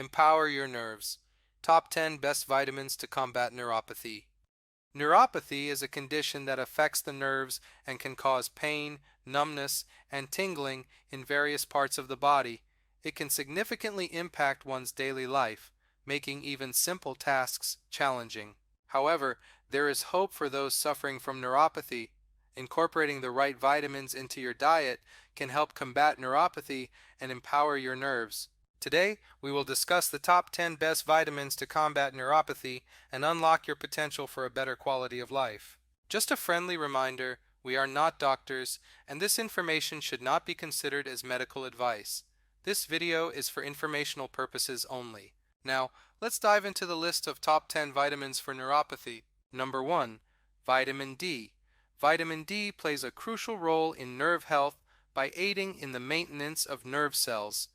Empower your nerves. Top 10 best vitamins to combat neuropathy. Neuropathy is a condition that affects the nerves and can cause pain, numbness, and tingling in various parts of the body. It can significantly impact one's daily life, making even simple tasks challenging. However, there is hope for those suffering from neuropathy. Incorporating the right vitamins into your diet can help combat neuropathy and empower your nerves. Today, we will discuss the top 10 best vitamins to combat neuropathy and unlock your potential for a better quality of life. Just a friendly reminder, we are not doctors, and this information should not be considered as medical advice. This video is for informational purposes only. Now, let's dive into the list of top 10 vitamins for neuropathy. Number 1. Vitamin D. Vitamin D plays a crucial role in nerve health by aiding in the maintenance of nerve cells.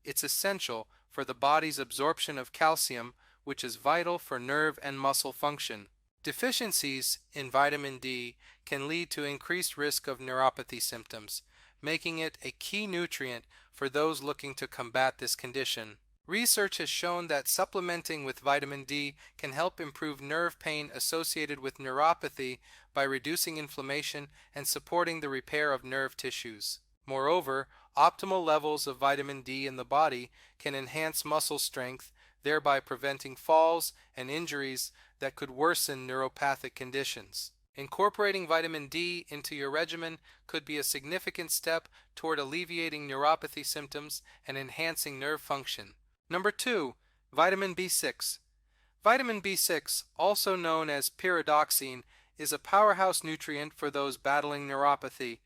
It's essential for the body's absorption of calcium, which is vital for nerve and muscle function. Deficiencies in vitamin D can lead to increased risk of neuropathy symptoms, making it a key nutrient for those looking to combat this condition. Research has shown that supplementing with vitamin D can help improve nerve pain associated with neuropathy by reducing inflammation and supporting the repair of nerve tissues. Moreover, optimal levels of vitamin D in the body can enhance muscle strength, thereby preventing falls and injuries that could worsen neuropathic conditions. Incorporating vitamin D into your regimen could be a significant step toward alleviating neuropathy symptoms and enhancing nerve function. Number 2. Vitamin B6. Vitamin B6, also known as pyridoxine, is a powerhouse nutrient for those battling neuropathy.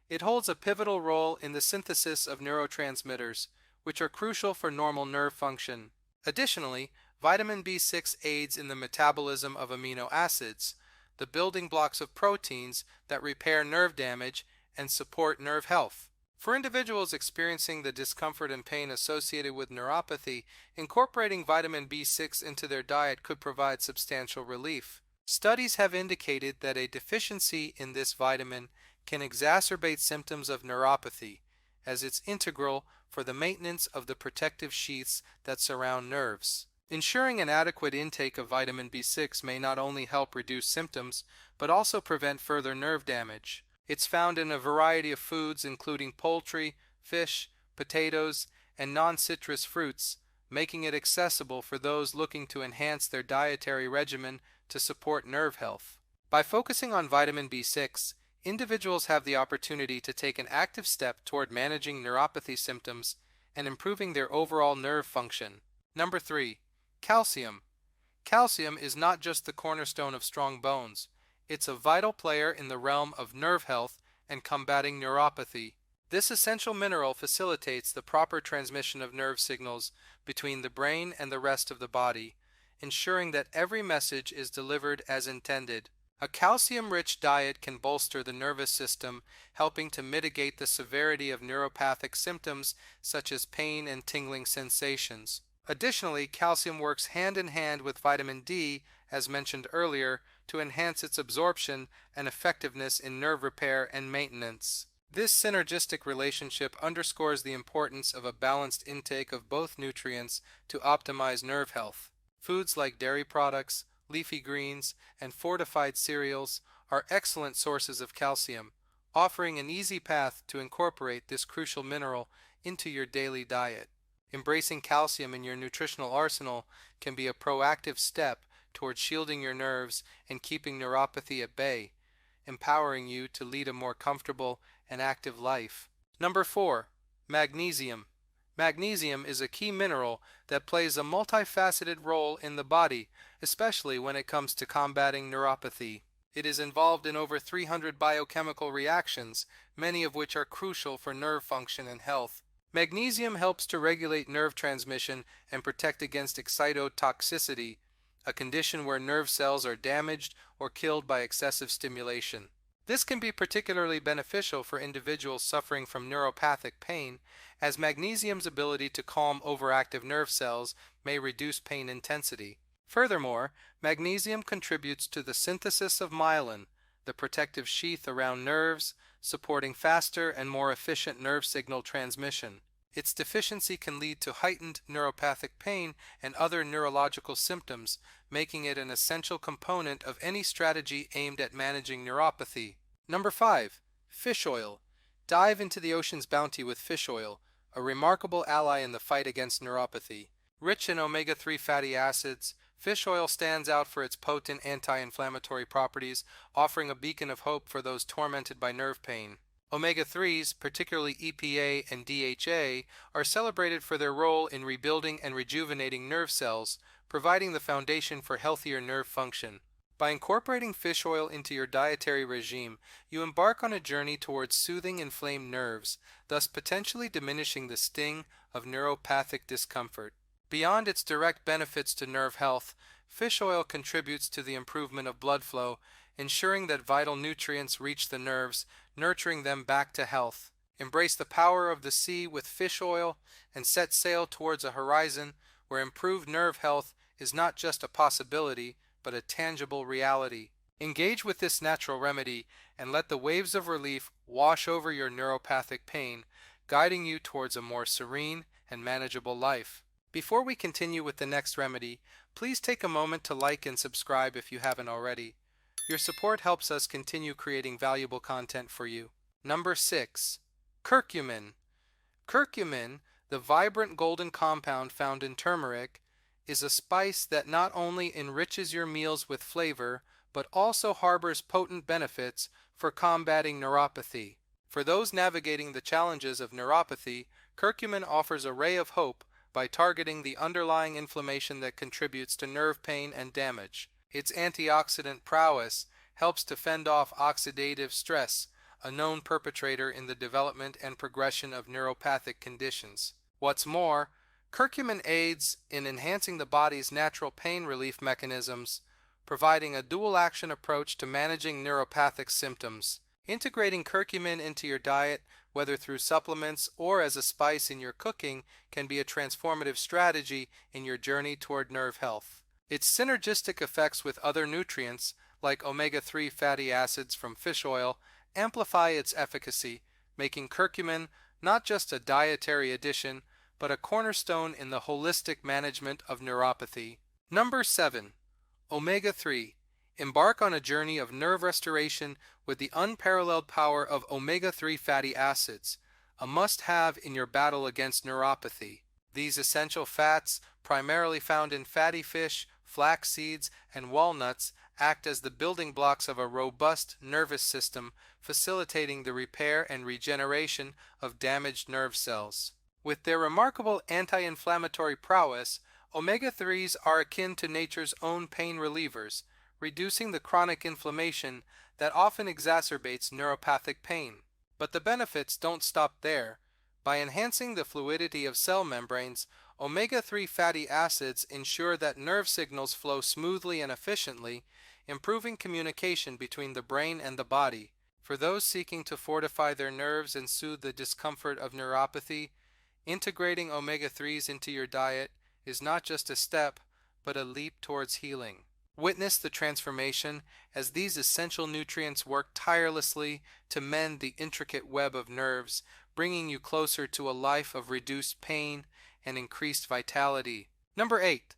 It holds a pivotal role in the synthesis of neurotransmitters, which are crucial for normal nerve function. Additionally, vitamin B6 aids in the metabolism of amino acids, the building blocks of proteins that repair nerve damage and support nerve health. For individuals experiencing the discomfort and pain associated with neuropathy, incorporating vitamin B6 into their diet could provide substantial relief. Studies have indicated that a deficiency in this vitamin can exacerbate symptoms of neuropathy, as it's integral for the maintenance of the protective sheaths that surround nerves. Ensuring an adequate intake of vitamin B6 may not only help reduce symptoms, but also prevent further nerve damage. It's found in a variety of foods including poultry, fish, potatoes, and non-citrus fruits, making it accessible for those looking to enhance their dietary regimen to support nerve health. By focusing on vitamin B6, individuals have the opportunity to take an active step toward managing neuropathy symptoms and improving their overall nerve function. Number 3. Calcium. Calcium is not just the cornerstone of strong bones. It's a vital player in the realm of nerve health and combating neuropathy. This essential mineral facilitates the proper transmission of nerve signals between the brain and the rest of the body, ensuring that every message is delivered as intended. A calcium-rich diet can bolster the nervous system, helping to mitigate the severity of neuropathic symptoms such as pain and tingling sensations. Additionally, calcium works hand in hand with vitamin D, as mentioned earlier, to enhance its absorption and effectiveness in nerve repair and maintenance. This synergistic relationship underscores the importance of a balanced intake of both nutrients to optimize nerve health. Foods like dairy products, leafy greens, and fortified cereals are excellent sources of calcium, offering an easy path to incorporate this crucial mineral into your daily diet. Embracing calcium in your nutritional arsenal can be a proactive step towards shielding your nerves and keeping neuropathy at bay, empowering you to lead a more comfortable and active life. Number 4. Magnesium. Magnesium is a key mineral that plays a multifaceted role in the body, especially when it comes to combating neuropathy. It is involved in over 300 biochemical reactions, many of which are crucial for nerve function and health. Magnesium helps to regulate nerve transmission and protect against excitotoxicity, a condition where nerve cells are damaged or killed by excessive stimulation. This can be particularly beneficial for individuals suffering from neuropathic pain, as magnesium's ability to calm overactive nerve cells may reduce pain intensity. Furthermore, magnesium contributes to the synthesis of myelin, the protective sheath around nerves, supporting faster and more efficient nerve signal transmission. Its deficiency can lead to heightened neuropathic pain and other neurological symptoms, making it an essential component of any strategy aimed at managing neuropathy. Number 5. Fish oil. Dive into the ocean's bounty with fish oil, a remarkable ally in the fight against neuropathy. Rich in omega-3 fatty acids, fish oil stands out for its potent anti-inflammatory properties, offering a beacon of hope for those tormented by nerve pain. Omega-3s, particularly EPA and DHA, are celebrated for their role in rebuilding and rejuvenating nerve cells, providing the foundation for healthier nerve function. By incorporating fish oil into your dietary regime, you embark on a journey towards soothing inflamed nerves, thus potentially diminishing the sting of neuropathic discomfort. Beyond its direct benefits to nerve health, fish oil contributes to the improvement of blood flow, ensuring that vital nutrients reach the nerves, nurturing them back to health. Embrace the power of the sea with fish oil and set sail towards a horizon where improved nerve health is not just a possibility, but a tangible reality. Engage with this natural remedy and let the waves of relief wash over your neuropathic pain, guiding you towards a more serene and manageable life. Before we continue with the next remedy, please take a moment to like and subscribe if you haven't already. Your support helps us continue creating valuable content for you. Number 6. Curcumin. Curcumin, the vibrant golden compound found in turmeric, is a spice that not only enriches your meals with flavor, but also harbors potent benefits for combating neuropathy. For those navigating the challenges of neuropathy, curcumin offers a ray of hope by targeting the underlying inflammation that contributes to nerve pain and damage. Its antioxidant prowess helps to fend off oxidative stress, a known perpetrator in the development and progression of neuropathic conditions. What's more, curcumin aids in enhancing the body's natural pain relief mechanisms, providing a dual-action approach to managing neuropathic symptoms. Integrating curcumin into your diet, whether through supplements or as a spice in your cooking, can be a transformative strategy in your journey toward nerve health. Its synergistic effects with other nutrients, like omega-3 fatty acids from fish oil, amplify its efficacy, making curcumin not just a dietary addition, but a cornerstone in the holistic management of neuropathy. Number 7. Omega-3. Embark on a journey of nerve restoration with the unparalleled power of omega-3 fatty acids, a must-have in your battle against neuropathy. These essential fats, primarily found in fatty fish, flax seeds, and walnuts, act as the building blocks of a robust nervous system, facilitating the repair and regeneration of damaged nerve cells. With their remarkable anti-inflammatory prowess, omega-3s are akin to nature's own pain relievers, reducing the chronic inflammation that often exacerbates neuropathic pain. But the benefits don't stop there. By enhancing the fluidity of cell membranes, omega-3 fatty acids ensure that nerve signals flow smoothly and efficiently, improving communication between the brain and the body. For those seeking to fortify their nerves and soothe the discomfort of neuropathy, integrating omega-3s into your diet is not just a step, but a leap towards healing. Witness the transformation as these essential nutrients work tirelessly to mend the intricate web of nerves, bringing you closer to a life of reduced pain and increased vitality. Number 8.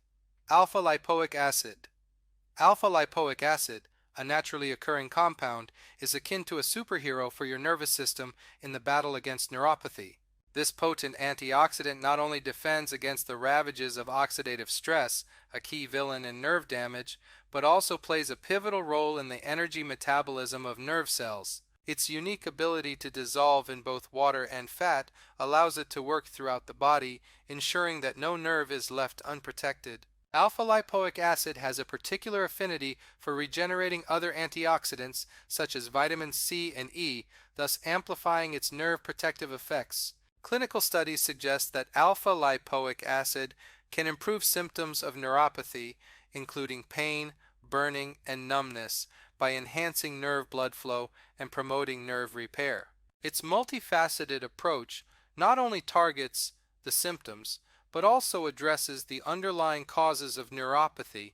Alpha-lipoic acid. Alpha-lipoic acid, a naturally occurring compound, is akin to a superhero for your nervous system in the battle against neuropathy. This potent antioxidant not only defends against the ravages of oxidative stress, a key villain in nerve damage, but also plays a pivotal role in the energy metabolism of nerve cells. Its unique ability to dissolve in both water and fat allows it to work throughout the body, ensuring that no nerve is left unprotected. Alpha-lipoic acid has a particular affinity for regenerating other antioxidants such as vitamins C and E, thus amplifying its nerve protective effects. Clinical studies suggest that alpha-lipoic acid can improve symptoms of neuropathy, including pain, burning, and numbness, by enhancing nerve blood flow and promoting nerve repair. Its multifaceted approach not only targets the symptoms, but also addresses the underlying causes of neuropathy,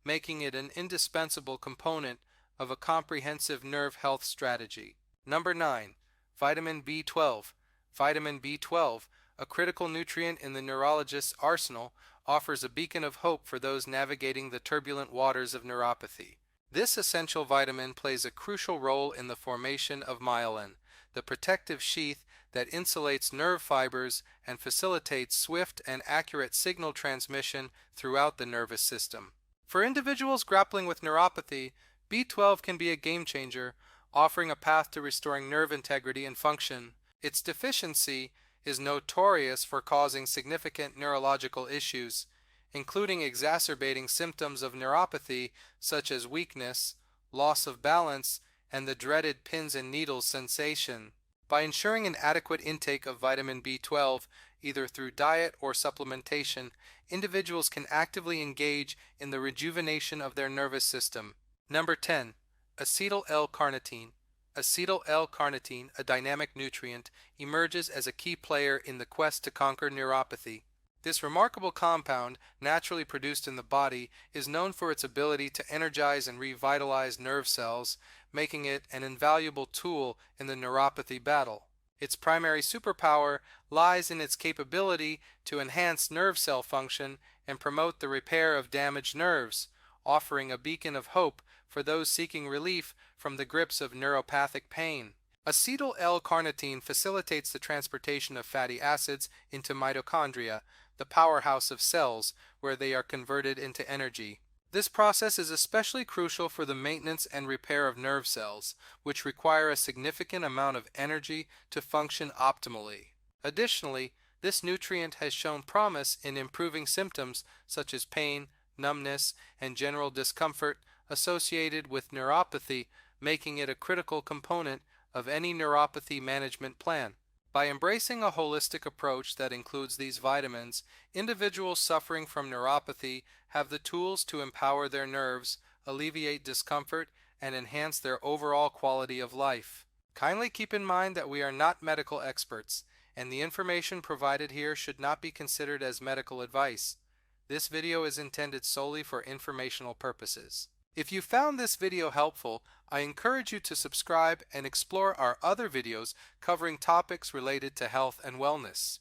making it an indispensable component of a comprehensive nerve health strategy. Number 9. Vitamin B12. Vitamin B12, a critical nutrient in the neurologist's arsenal, offers a beacon of hope for those navigating the turbulent waters of neuropathy. This essential vitamin plays a crucial role in the formation of myelin, the protective sheath that insulates nerve fibers and facilitates swift and accurate signal transmission throughout the nervous system. For individuals grappling with neuropathy, B12 can be a game changer, offering a path to restoring nerve integrity and function. Its deficiency is notorious for causing significant neurological issues, including exacerbating symptoms of neuropathy such as weakness, loss of balance, and the dreaded pins and needles sensation. By ensuring an adequate intake of vitamin B12, either through diet or supplementation, individuals can actively engage in the rejuvenation of their nervous system. Number 10. Acetyl L-carnitine. Acetyl L-carnitine, a dynamic nutrient, emerges as a key player in the quest to conquer neuropathy. This remarkable compound, naturally produced in the body, is known for its ability to energize and revitalize nerve cells, making it an invaluable tool in the neuropathy battle. Its primary superpower lies in its capability to enhance nerve cell function and promote the repair of damaged nerves, offering a beacon of hope for those seeking relief from the grips of neuropathic pain. Acetyl L-carnitine facilitates the transportation of fatty acids into mitochondria, the powerhouse of cells, where they are converted into energy. This process is especially crucial for the maintenance and repair of nerve cells, which require a significant amount of energy to function optimally. Additionally, this nutrient has shown promise in improving symptoms such as pain, numbness, and general discomfort associated with neuropathy, making it a critical component of any neuropathy management plan. By embracing a holistic approach that includes these vitamins, individuals suffering from neuropathy have the tools to empower their nerves, alleviate discomfort, and enhance their overall quality of life. Kindly keep in mind that we are not medical experts, and the information provided here should not be considered as medical advice. This video is intended solely for informational purposes. If you found this video helpful, I encourage you to subscribe and explore our other videos covering topics related to health and wellness.